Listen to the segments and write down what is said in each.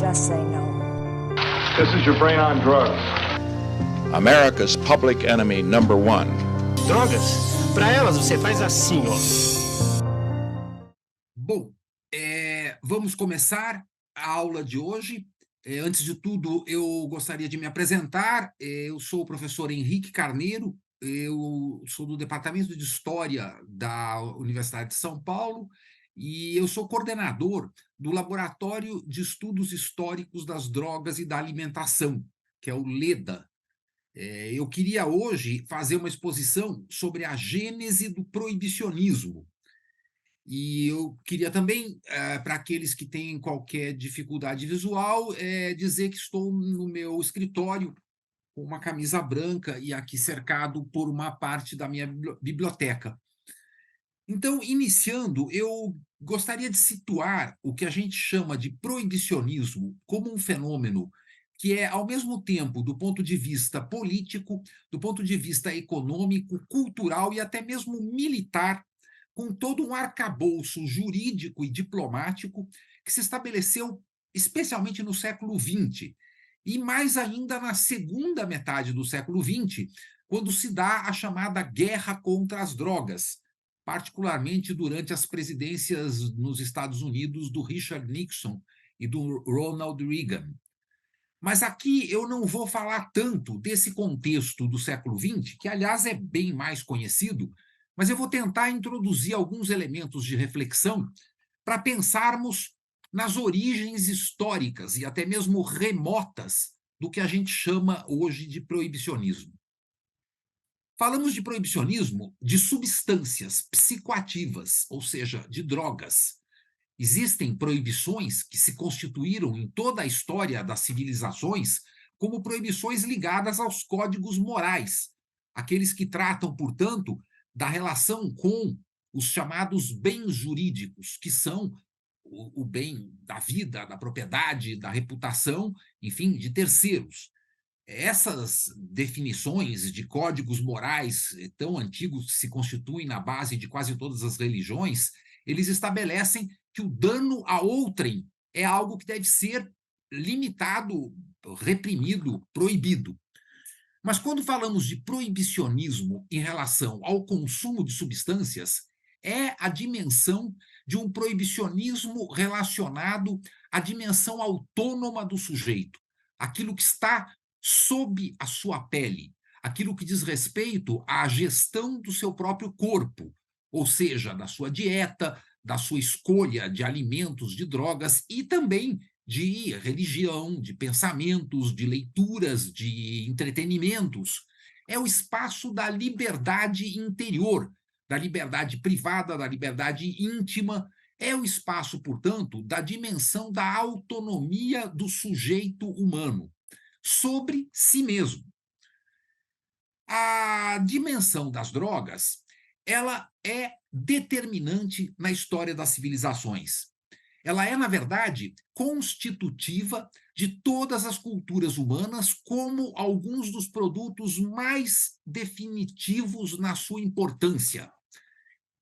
Just say no. This is your brain on drugs. America's public enemy number one. Drogas? Para elas você faz assim, ó. Bom, vamos começar a aula de hoje. Antes de tudo, eu gostaria de me apresentar. Eu sou o professor Henrique Carneiro, eu sou do Departamento de História da Universidade de São Paulo e eu sou coordenador do Laboratório de Estudos Históricos das Drogas e da Alimentação, que é o LEDA. Eu queria hoje fazer uma exposição sobre a gênese do proibicionismo. E eu queria também, para aqueles que têm qualquer dificuldade visual, dizer que estou no meu escritório com uma camisa branca e aqui cercado por uma parte da minha biblioteca. Então, iniciando, eu gostaria de situar o que a gente chama de proibicionismo como um fenômeno que é, ao mesmo tempo, do ponto de vista político, do ponto de vista econômico, cultural e até mesmo militar, com todo um arcabouço jurídico e diplomático que se estabeleceu especialmente no século XX, e mais ainda na segunda metade do século XX, quando se dá a chamada guerra contra as drogas, particularmente durante as presidências nos Estados Unidos do Richard Nixon e do Ronald Reagan. Mas aqui eu não vou falar tanto desse contexto do século XX, que, aliás, é bem mais conhecido, mas eu vou tentar introduzir alguns elementos de reflexão para pensarmos nas origens históricas e até mesmo remotas do que a gente chama hoje de proibicionismo. Falamos de proibicionismo de substâncias psicoativas, ou seja, de drogas. Existem proibições que se constituíram em toda a história das civilizações como proibições ligadas aos códigos morais, aqueles que tratam, portanto, da relação com os chamados bens jurídicos, que são o bem da vida, da propriedade, da reputação, enfim, de terceiros. Essas definições de códigos morais tão antigos que se constituem na base de quase todas as religiões, eles estabelecem que o dano a outrem é algo que deve ser limitado, reprimido, proibido. Mas quando falamos de proibicionismo em relação ao consumo de substâncias, é a dimensão de um proibicionismo relacionado à dimensão autônoma do sujeito, aquilo que está sob a sua pele, aquilo que diz respeito à gestão do seu próprio corpo, ou seja, da sua dieta, da sua escolha de alimentos, de drogas e também de religião, de pensamentos, de leituras, de entretenimentos. É o espaço da liberdade interior, da liberdade privada, da liberdade íntima. É o espaço, portanto, da dimensão da autonomia do sujeito humano sobre si mesmo. A dimensão das drogas, ela é determinante na história das civilizações. Ela é, na verdade, constitutiva de todas as culturas humanas como alguns dos produtos mais definitivos na sua importância.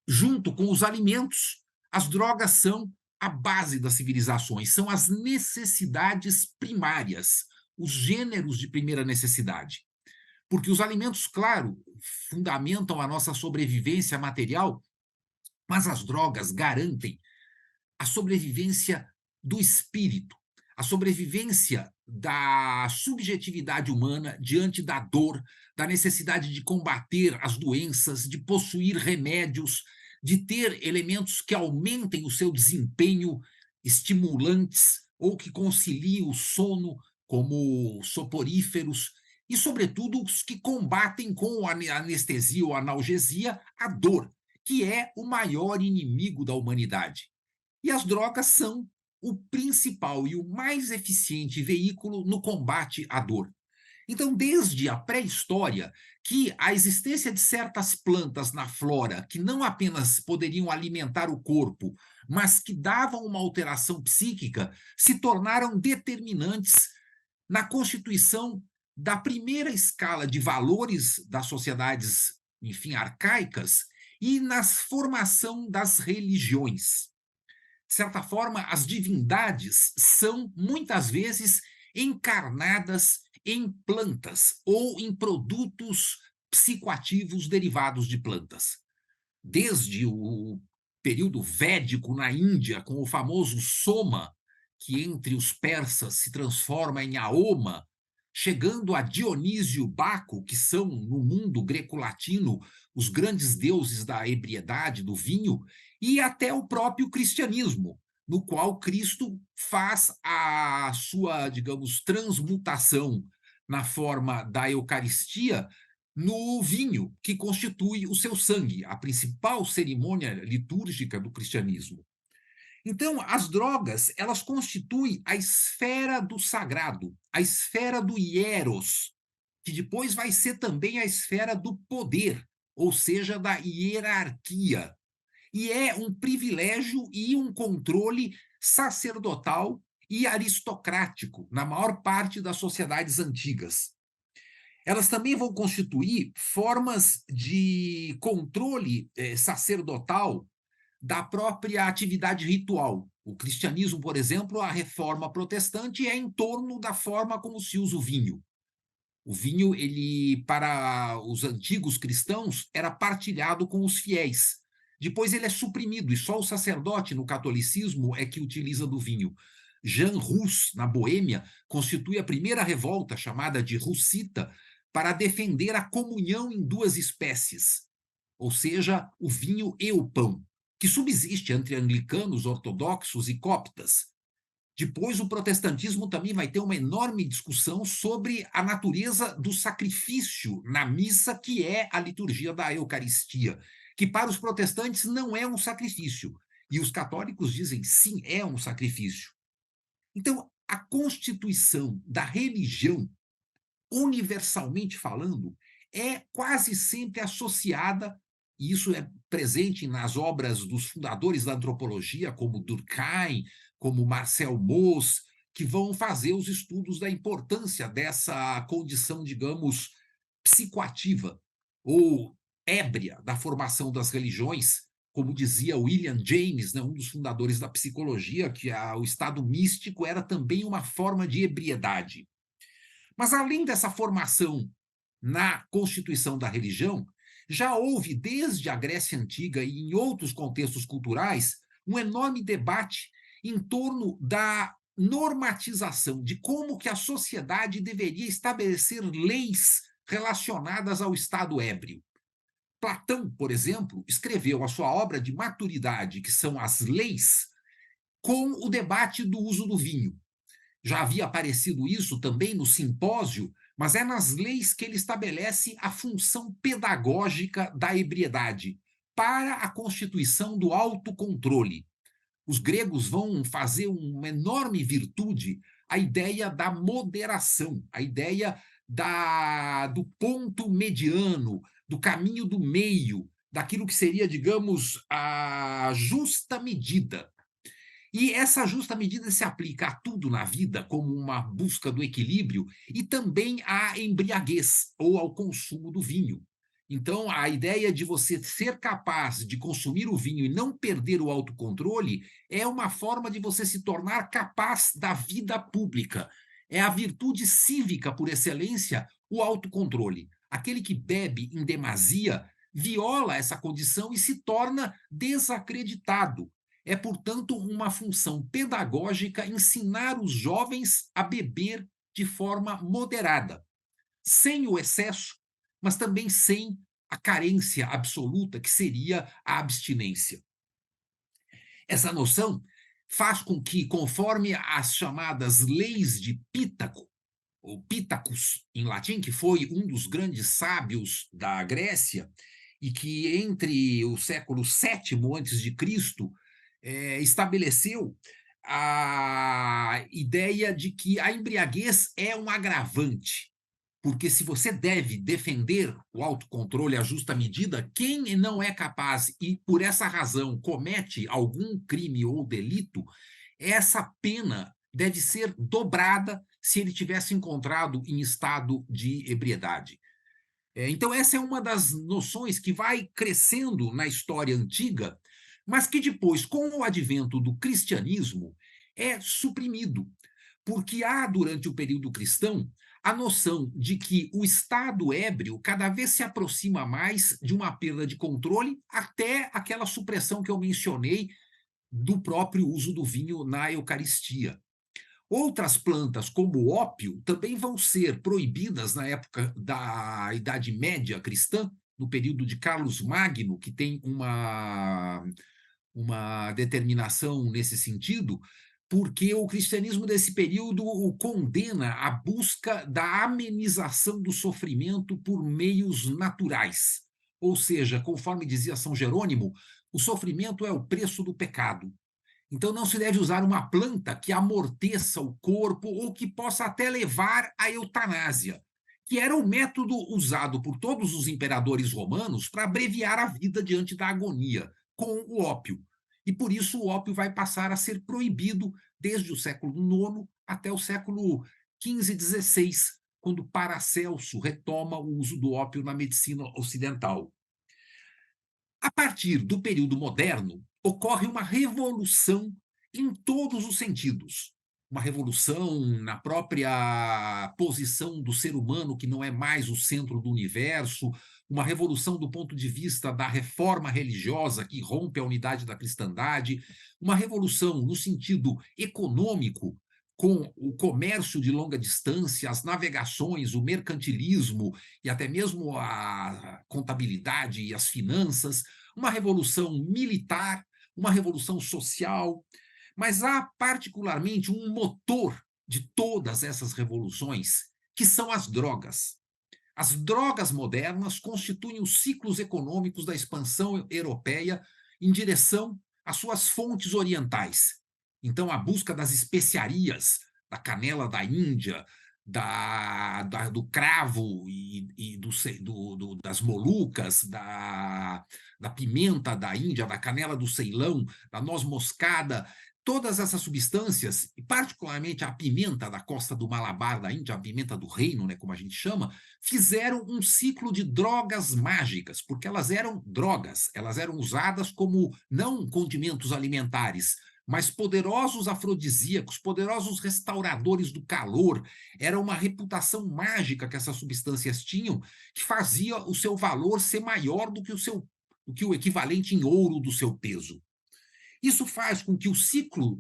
Junto com os alimentos, as drogas são a base das civilizações, são as necessidades primárias, os gêneros de primeira necessidade. Porque os alimentos, claro, fundamentam a nossa sobrevivência material, mas as drogas garantem a sobrevivência do espírito, a sobrevivência da subjetividade humana diante da dor, da necessidade de combater as doenças, de possuir remédios, de ter elementos que aumentem o seu desempenho, estimulantes ou que conciliem o sono, como soporíferos, e, sobretudo, os que combatem com a anestesia ou analgesia a dor, que é o maior inimigo da humanidade. E as drogas são o principal e o mais eficiente veículo no combate à dor. Então, desde a pré-história, que a existência de certas plantas na flora que não apenas poderiam alimentar o corpo, mas que davam uma alteração psíquica, se tornaram determinantes na constituição da primeira escala de valores das sociedades, enfim, arcaicas, e na formação das religiões. De certa forma, as divindades são muitas vezes encarnadas em plantas ou em produtos psicoativos derivados de plantas. Desde o período védico na Índia, com o famoso soma, que entre os persas se transforma em aoma, chegando a Dionísio Baco, que são, no mundo greco-latino, os grandes deuses da ebriedade, do vinho, e até o próprio cristianismo, no qual Cristo faz a sua, digamos, transmutação na forma da Eucaristia no vinho, que constitui o seu sangue, a principal cerimônia litúrgica do cristianismo. Então, as drogas, elas constituem a esfera do sagrado, a esfera do hieros, que depois vai ser também a esfera do poder, ou seja, da hierarquia. E é um privilégio e um controle sacerdotal e aristocrático na maior parte das sociedades antigas. Elas também vão constituir formas de controle sacerdotal da própria atividade ritual. O cristianismo, por exemplo, a reforma protestante é em torno da forma como se usa o vinho. O vinho, ele, para os antigos cristãos, era partilhado com os fiéis. Depois ele é suprimido, e só o sacerdote no catolicismo é que utiliza do vinho. Jean Rus, na Boêmia, constitui a primeira revolta, chamada de Russita, para defender a comunhão em duas espécies, ou seja, o vinho e o pão, que subsiste entre anglicanos, ortodoxos e coptas. Depois, o protestantismo também vai ter uma enorme discussão sobre a natureza do sacrifício na missa, que é a liturgia da Eucaristia, que para os protestantes não é um sacrifício, e os católicos dizem sim, é um sacrifício. Então, a constituição da religião, universalmente falando, é quase sempre associada, e isso é presente nas obras dos fundadores da antropologia, como Durkheim, como Marcel Mauss, que vão fazer os estudos da importância dessa condição, digamos, psicoativa ou ébria da formação das religiões, como dizia William James, né, um dos fundadores da psicologia, que o estado místico era também uma forma de ebriedade. Mas, além dessa formação na constituição da religião, já houve, desde a Grécia Antiga e em outros contextos culturais, um enorme debate em torno da normatização, de como que a sociedade deveria estabelecer leis relacionadas ao estado ébrio. Platão, por exemplo, escreveu a sua obra de maturidade, que são as leis, com o debate do uso do vinho. Já havia aparecido isso também no simpósio, mas é nas leis que ele estabelece a função pedagógica da ebriedade para a constituição do autocontrole. Os gregos vão fazer uma enorme virtude a ideia da moderação, a ideia do ponto mediano, do caminho do meio, daquilo que seria, digamos, a justa medida. E essa justa medida se aplica a tudo na vida, como uma busca do equilíbrio, e também à embriaguez, ou ao consumo do vinho. Então, a ideia de você ser capaz de consumir o vinho e não perder o autocontrole é uma forma de você se tornar capaz da vida pública. É a virtude cívica por excelência, o autocontrole. Aquele que bebe em demasia viola essa condição e se torna desacreditado. É, portanto, uma função pedagógica ensinar os jovens a beber de forma moderada, sem o excesso, mas também sem a carência absoluta, que seria a abstinência. Essa noção faz com que, conforme as chamadas leis de Pítaco, ou Pítacos em latim, que foi um dos grandes sábios da Grécia, e que entre o século VII a.C., estabeleceu a ideia de que a embriaguez é um agravante, porque se você deve defender o autocontrole à justa medida, quem não é capaz e, por essa razão, comete algum crime ou delito, essa pena deve ser dobrada se ele tivesse encontrado em estado de ebriedade. Então, essa é uma das noções que vai crescendo na história antiga, mas que depois, com o advento do cristianismo, é suprimido, porque há, durante o período cristão, a noção de que o estado ébrio cada vez se aproxima mais de uma perda de controle, até aquela supressão que eu mencionei do próprio uso do vinho na Eucaristia. Outras plantas, como o ópio, também vão ser proibidas na época da Idade Média cristã, no período de Carlos Magno, que tem uma determinação nesse sentido, porque o cristianismo desse período o condena a busca da amenização do sofrimento por meios naturais. Ou seja, conforme dizia São Jerônimo, o sofrimento é o preço do pecado. Então, não se deve usar uma planta que amorteça o corpo ou que possa até levar à eutanásia, que era o método usado por todos os imperadores romanos para abreviar a vida diante da agonia, com o ópio. E por isso o ópio vai passar a ser proibido desde o século IX até o século XV e XVI, quando Paracelso retoma o uso do ópio na medicina ocidental. A partir do período moderno, ocorre uma revolução em todos os sentidos. Uma revolução na própria posição do ser humano, que não é mais o centro do universo, uma revolução do ponto de vista da reforma religiosa, que rompe a unidade da cristandade, uma revolução no sentido econômico, com o comércio de longa distância, as navegações, o mercantilismo e até mesmo a contabilidade e as finanças, uma revolução militar, uma revolução social, mas há particularmente um motor de todas essas revoluções, que são as drogas. As drogas modernas constituem os ciclos econômicos da expansão europeia em direção às suas fontes orientais. Então, a busca das especiarias, da canela da Índia, do cravo e das Molucas, da pimenta da Índia, da canela do Ceilão, da noz moscada, todas essas substâncias, e particularmente a pimenta da costa do Malabar da Índia, a pimenta do reino, né, como a gente chama, fizeram um ciclo de drogas mágicas, porque elas eram drogas, elas eram usadas como não condimentos alimentares, mas poderosos afrodisíacos, poderosos restauradores do calor. Era uma reputação mágica que essas substâncias tinham, que fazia o seu valor ser maior do que o equivalente em ouro do seu peso. Isso faz com que o ciclo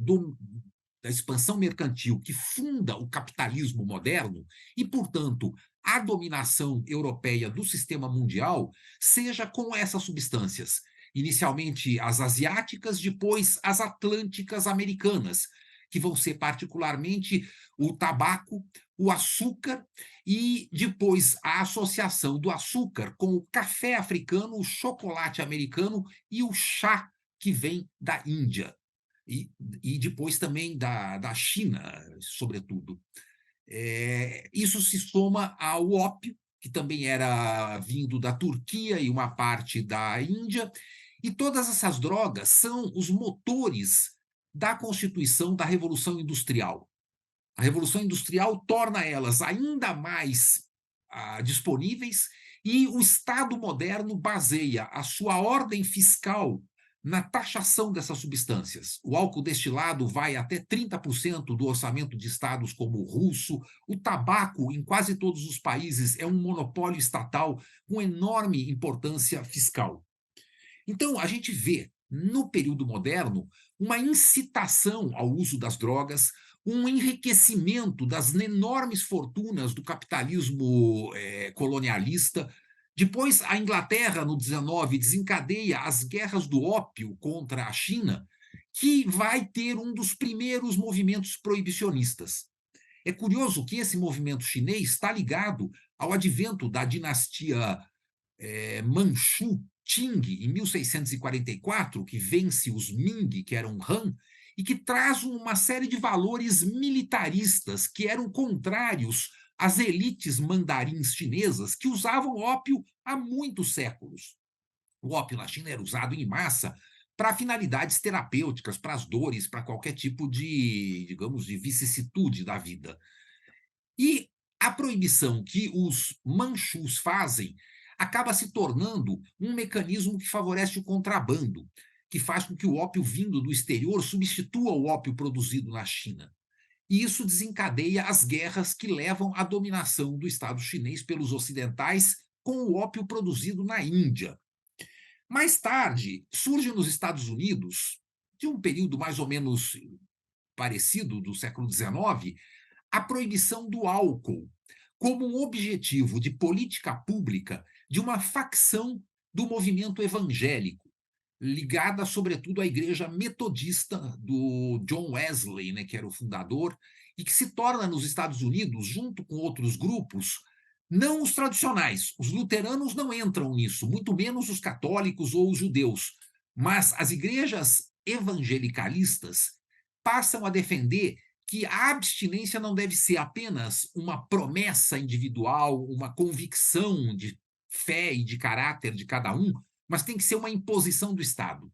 da expansão mercantil, que funda o capitalismo moderno, e, portanto, a dominação europeia do sistema mundial, seja com essas substâncias. Inicialmente as asiáticas, depois as atlânticas americanas, que vão ser particularmente o tabaco, o açúcar e depois a associação do açúcar com o café africano, o chocolate americano e o chá que vem da Índia e depois também da China, sobretudo. Isso se soma ao ópio, que também era vindo da Turquia e uma parte da Índia, e todas essas drogas são os motores da constituição da Revolução Industrial. A Revolução Industrial torna elas ainda mais disponíveis, e o Estado moderno baseia a sua ordem fiscal na taxação dessas substâncias. O álcool destilado vai até 30% do orçamento de estados como o russo. O tabaco, em quase todos os países, é um monopólio estatal com enorme importância fiscal. Então, a gente vê, no período moderno, uma incitação ao uso das drogas, um enriquecimento das enormes fortunas do capitalismo colonialista. Depois, a Inglaterra, no 19, desencadeia as guerras do ópio contra a China, que vai ter um dos primeiros movimentos proibicionistas. É curioso que esse movimento chinês está ligado ao advento da dinastia Manchu, Qing, em 1644, que vence os Ming, que eram Han, e que traz uma série de valores militaristas que eram contrários às elites mandarins chinesas, que usavam ópio há muitos séculos. O ópio na China era usado em massa para finalidades terapêuticas, para as dores, para qualquer tipo de, digamos, de vicissitude da vida. E a proibição que os manchus fazem acaba se tornando um mecanismo que favorece o contrabando, que faz com que o ópio vindo do exterior substitua o ópio produzido na China. E isso desencadeia as guerras que levam à dominação do Estado chinês pelos ocidentais com o ópio produzido na Índia. Mais tarde, surge nos Estados Unidos, de um período mais ou menos parecido do século XIX, a proibição do álcool, como um objetivo de política pública de uma facção do movimento evangélico, ligada, sobretudo, à igreja metodista do John Wesley, né, que era o fundador, e que se torna, nos Estados Unidos, junto com outros grupos, não os tradicionais. Os luteranos não entram nisso, muito menos os católicos ou os judeus, mas as igrejas evangelicalistas passam a defender que a abstinência não deve ser apenas uma promessa individual, uma convicção de fé e de caráter de cada um, mas tem que ser uma imposição do Estado.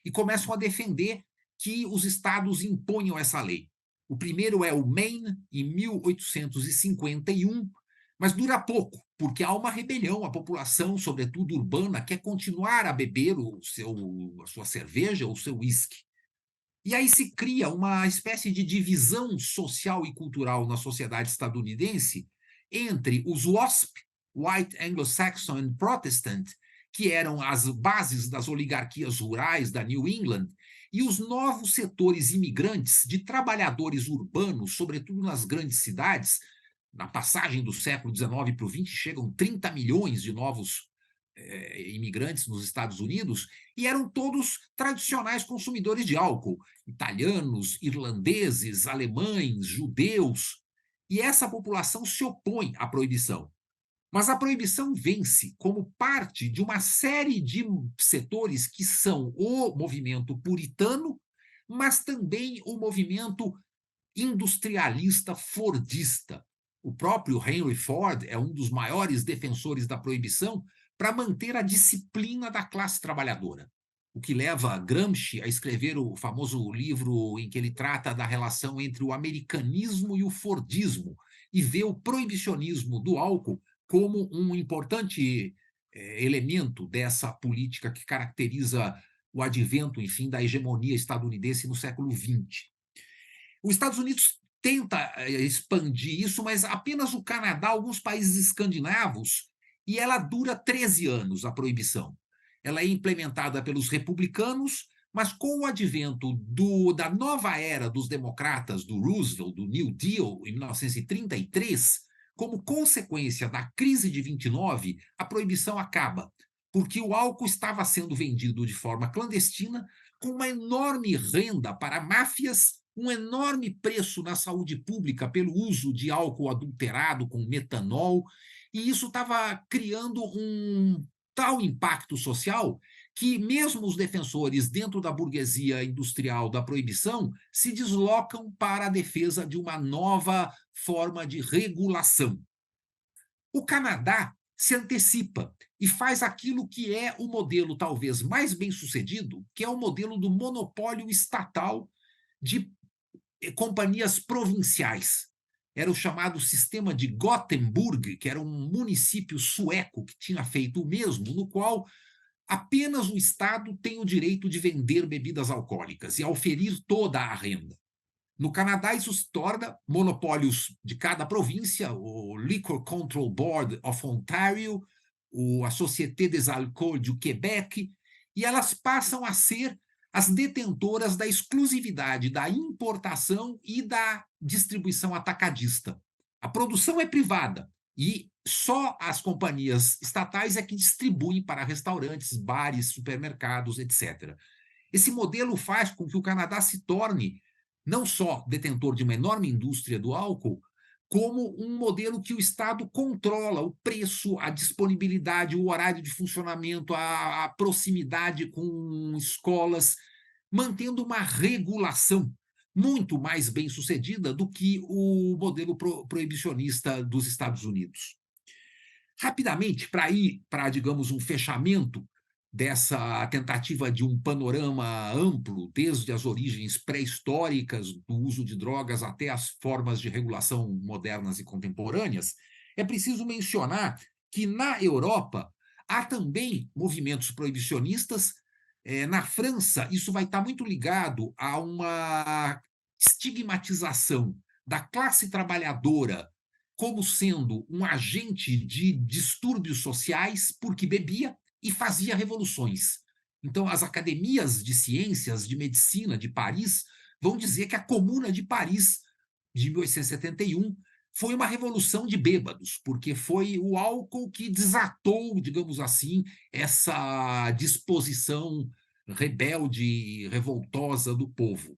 E começam a defender que os estados imponham essa lei. O primeiro é o Maine, em 1851, mas dura pouco, porque há uma rebelião, a população, sobretudo urbana, quer continuar a beber a sua cerveja ou o seu uísque. E aí se cria uma espécie de divisão social e cultural na sociedade estadunidense entre os WASP, White Anglo-Saxon and Protestant, que eram as bases das oligarquias rurais da New England, e os novos setores imigrantes de trabalhadores urbanos, sobretudo nas grandes cidades. Na passagem do século XIX para o XX, chegam 30 milhões de novos imigrantes nos Estados Unidos, e eram todos tradicionais consumidores de álcool, italianos, irlandeses, alemães, judeus, e essa população se opõe à proibição. Mas a proibição vence como parte de uma série de setores que são o movimento puritano, mas também o movimento industrialista fordista. O próprio Henry Ford é um dos maiores defensores da proibição para manter a disciplina da classe trabalhadora, o que leva Gramsci a escrever o famoso livro em que ele trata da relação entre o americanismo e o fordismo e vê o proibicionismo do álcool como um importante elemento dessa política que caracteriza o advento, enfim, da hegemonia estadunidense no século XX. Os Estados Unidos tenta expandir isso, mas apenas o Canadá, alguns países escandinavos, e ela dura 13 anos, a proibição. Ela é implementada pelos republicanos, mas com o advento da nova era dos democratas, do Roosevelt, do New Deal, em 1933, como consequência da crise de 29, a proibição acaba, porque o álcool estava sendo vendido de forma clandestina, com uma enorme renda para máfias, um enorme preço na saúde pública pelo uso de álcool adulterado com metanol, e isso estava criando um tal impacto social que mesmo os defensores dentro da burguesia industrial da proibição se deslocam para a defesa de uma nova forma de regulação. O Canadá se antecipa e faz aquilo que é o modelo talvez mais bem-sucedido, que é o modelo do monopólio estatal de companhias provinciais. Era o chamado sistema de Gothenburg, que era um município sueco que tinha feito o mesmo, no qual apenas o Estado tem o direito de vender bebidas alcoólicas e auferir toda a renda. No Canadá, isso se torna monopólios de cada província, o Liquor Control Board of Ontario, a Société des Alcools du Québec, e elas passam a ser as detentoras da exclusividade da importação e da distribuição atacadista. A produção é privada e só as companhias estatais é que distribuem para restaurantes, bares, supermercados, etc. Esse modelo faz com que o Canadá se torne não só detentor de uma enorme indústria do álcool, como um modelo que o Estado controla o preço, a disponibilidade, o horário de funcionamento, a proximidade com escolas, mantendo uma regulação muito mais bem-sucedida do que o modelo proibicionista dos Estados Unidos. Rapidamente, para ir para, digamos, um fechamento dessa tentativa de um panorama amplo, desde as origens pré-históricas do uso de drogas até as formas de regulação modernas e contemporâneas, é preciso mencionar que na Europa há também movimentos proibicionistas, Na França, isso vai estar muito ligado a uma estigmatização da classe trabalhadora como sendo um agente de distúrbios sociais porque bebia e fazia revoluções. Então, as academias de ciências, de medicina de Paris vão dizer que a Comuna de Paris, de 1871, foi uma revolução de bêbados, porque foi o álcool que desatou, digamos assim, essa disposição rebelde e revoltosa do povo.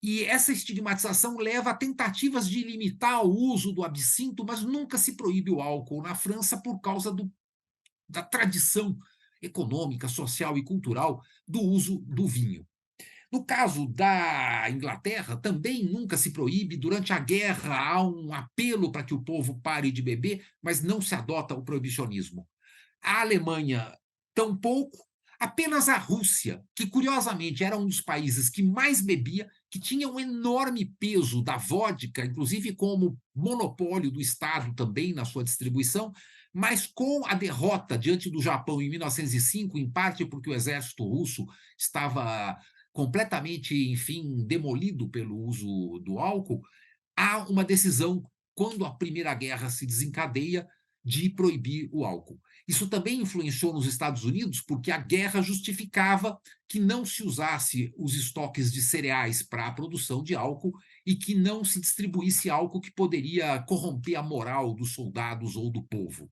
E essa estigmatização leva a tentativas de limitar o uso do absinto, mas nunca se proíbe o álcool na França por causa da tradição econômica, social e cultural do uso do vinho. No caso da Inglaterra, também nunca se proíbe. Durante a guerra, há um apelo para que o povo pare de beber, mas não se adota o proibicionismo. A Alemanha, tampouco. Apenas a Rússia, que curiosamente era um dos países que mais bebia, que tinha um enorme peso da vodka, inclusive como monopólio do Estado também na sua distribuição, mas com a derrota diante do Japão em 1905, em parte porque o exército russo estava completamente, enfim, demolido pelo uso do álcool, há uma decisão, quando a Primeira Guerra se desencadeia, de proibir o álcool. Isso também influenciou nos Estados Unidos, porque a guerra justificava que não se usasse os estoques de cereais para a produção de álcool e que não se distribuísse álcool que poderia corromper a moral dos soldados ou do povo.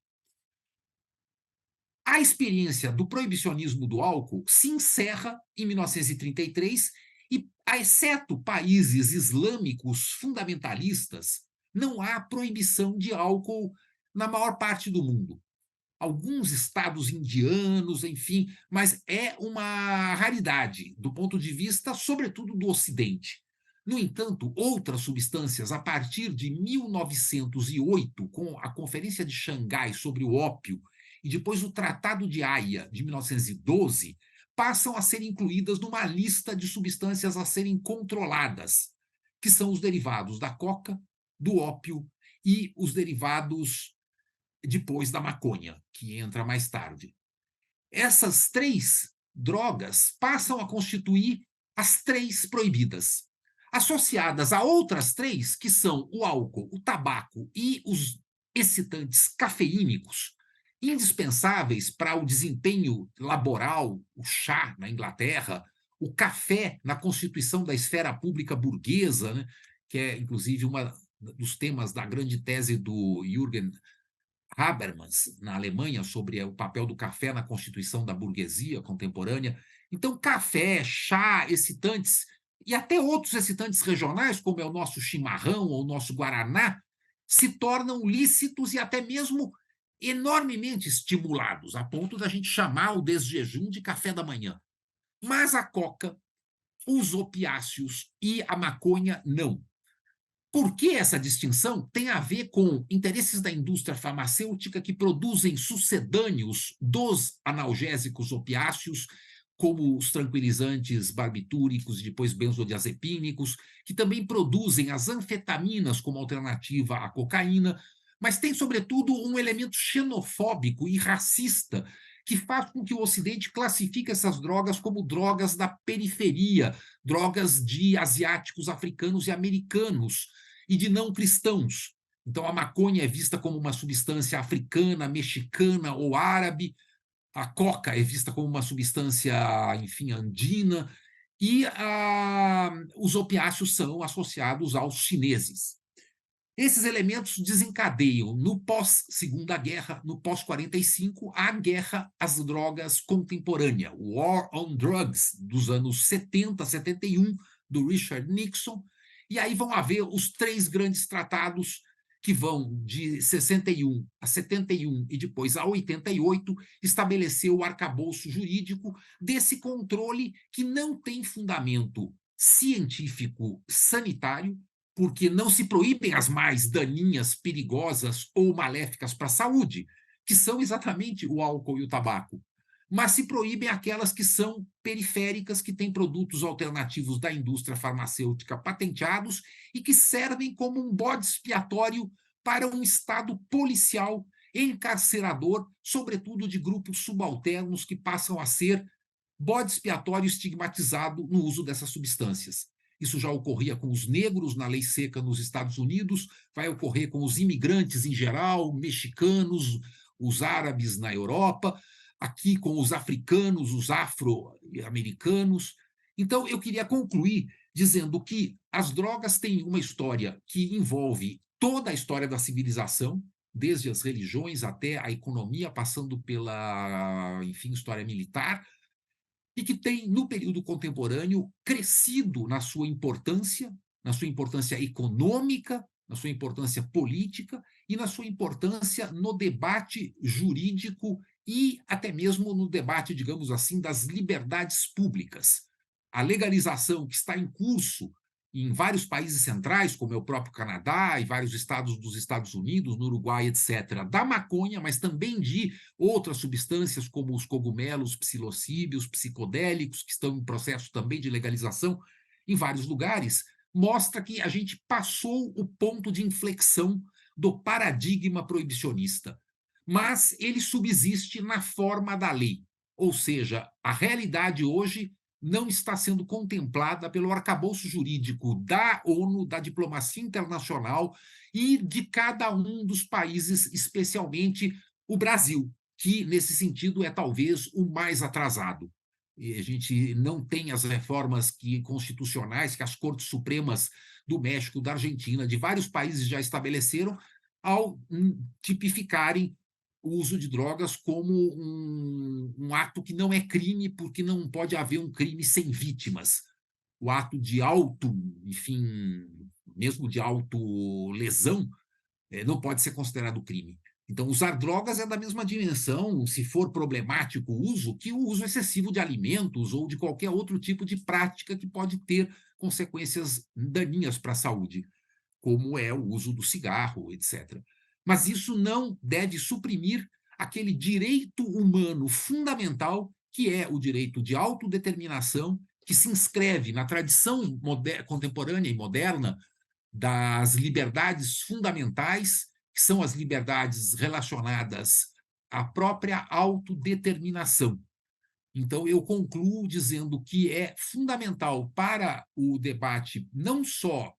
A experiência do proibicionismo do álcool se encerra em 1933 e, exceto países islâmicos fundamentalistas, não há proibição de álcool na maior parte do mundo. Alguns estados indianos, enfim, mas é uma raridade do ponto de vista, sobretudo, do Ocidente. No entanto, outras substâncias, a partir de 1908, com a Conferência de Xangai sobre o ópio e depois o Tratado de Haia, de 1912, passam a ser incluídas numa lista de substâncias a serem controladas, que são os derivados da coca, do ópio e os derivados depois da maconha, que entra mais tarde. Essas três drogas passam a constituir as três proibidas, associadas a outras três, que são o álcool, o tabaco e os excitantes cafeínicos, indispensáveis para o desempenho laboral, o chá na Inglaterra, o café na constituição da esfera pública burguesa, né, que é, inclusive, um dos temas da grande tese do Jürgen Habermas, na Alemanha, sobre o papel do café na constituição da burguesia contemporânea. Então, café, chá, excitantes, e até outros excitantes regionais, como é o nosso chimarrão ou o nosso guaraná, se tornam lícitos e até mesmo enormemente estimulados, a ponto da gente chamar o desjejum de café da manhã. Mas a coca, os opiáceos e a maconha, não. Por que essa distinção? Tem a ver com interesses da indústria farmacêutica que produzem sucedâneos dos analgésicos opiáceos, como os tranquilizantes barbitúricos e depois benzodiazepínicos, que também produzem as anfetaminas como alternativa à cocaína, mas tem, sobretudo, um elemento xenofóbico e racista que faz com que o Ocidente classifique essas drogas como drogas da periferia, drogas de asiáticos, africanos e americanos, e de não cristãos. Então, a maconha é vista como uma substância africana, mexicana ou árabe, a coca é vista como uma substância, enfim, andina, e os opiáceos são associados aos chineses. Esses elementos desencadeiam, no pós-Segunda Guerra, no pós-45, a guerra às drogas contemporânea, o War on Drugs, dos anos 70, 71, do Richard Nixon, e aí vão haver os três grandes tratados que vão de 61 a 71 e depois a 88, estabelecer o arcabouço jurídico desse controle que não tem fundamento científico sanitário, porque não se proíbem as mais daninhas, perigosas ou maléficas para a saúde, que são exatamente o álcool e o tabaco, mas se proíbem aquelas que são periféricas, que têm produtos alternativos da indústria farmacêutica patenteados e que servem como um bode expiatório para um Estado policial encarcerador, sobretudo de grupos subalternos que passam a ser bode expiatório estigmatizado no uso dessas substâncias. Isso já ocorria com os negros na lei seca nos Estados Unidos, vai ocorrer com os imigrantes em geral, mexicanos, os árabes na Europa, aqui com os africanos, os afro-americanos. Então, eu queria concluir dizendo que as drogas têm uma história que envolve toda a história da civilização, desde as religiões até a economia, passando pela, enfim, história militar, e que tem, no período contemporâneo, crescido na sua importância econômica, na sua importância política e na sua importância no debate jurídico e até mesmo no debate, digamos assim, das liberdades públicas. A legalização que está em curso em vários países centrais, como é o próprio Canadá e vários estados dos Estados Unidos, no Uruguai, etc., da maconha, mas também de outras substâncias, como os cogumelos, psilocíbios, psicodélicos, que estão em processo também de legalização em vários lugares, mostra que a gente passou o ponto de inflexão do paradigma proibicionista. Mas ele subsiste na forma da lei, ou seja, a realidade hoje não está sendo contemplada pelo arcabouço jurídico da ONU, da diplomacia internacional e de cada um dos países, especialmente o Brasil, que, nesse sentido, é talvez o mais atrasado. E a gente não tem as reformas constitucionais que as Cortes Supremas do México, da Argentina, de vários países já estabeleceram ao tipificarem o uso de drogas como um ato que não é crime, porque não pode haver um crime sem vítimas. O ato de enfim, mesmo de autolesão, não pode ser considerado crime. Então, usar drogas é da mesma dimensão, se for problemático o uso, que o uso excessivo de alimentos ou de qualquer outro tipo de prática que pode ter consequências daninhas para a saúde, como é o uso do cigarro, etc. Mas isso não deve suprimir aquele direito humano fundamental, que é o direito de autodeterminação, que se inscreve na tradição contemporânea e moderna das liberdades fundamentais, que são as liberdades relacionadas à própria autodeterminação. Então, eu concluo dizendo que é fundamental para o debate não só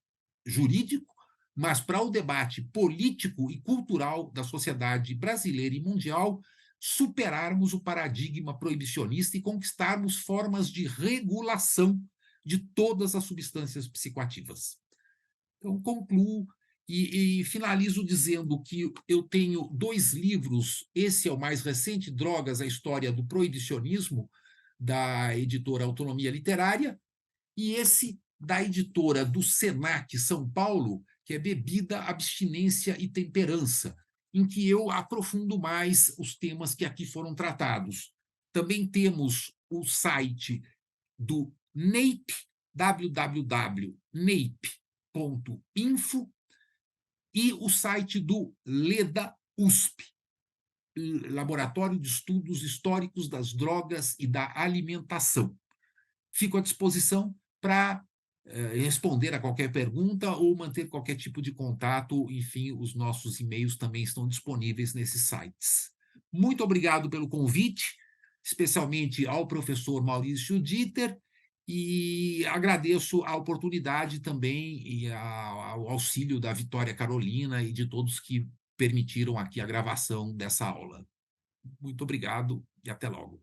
jurídico, mas para o debate político e cultural da sociedade brasileira e mundial, superarmos o paradigma proibicionista e conquistarmos formas de regulação de todas as substâncias psicoativas. Então, concluo e finalizo dizendo que eu tenho 2 livros, esse é o mais recente, Drogas, a História do Proibicionismo, da editora Autonomia Literária, e esse da editora do Senac São Paulo, que é Bebida, Abstinência e Temperança, em que eu aprofundo mais os temas que aqui foram tratados. Também temos o site do NAPE, www.nape.info, e o site do LEDA USP, Laboratório de Estudos Históricos das Drogas e da Alimentação. Fico à disposição para responder a qualquer pergunta ou manter qualquer tipo de contato. Enfim, os nossos e-mails também estão disponíveis nesses sites. Muito obrigado pelo convite, especialmente ao professor Maurício Dieter, e agradeço a oportunidade também e ao auxílio da Vitória Carolina e de todos que permitiram aqui a gravação dessa aula. Muito obrigado e até logo.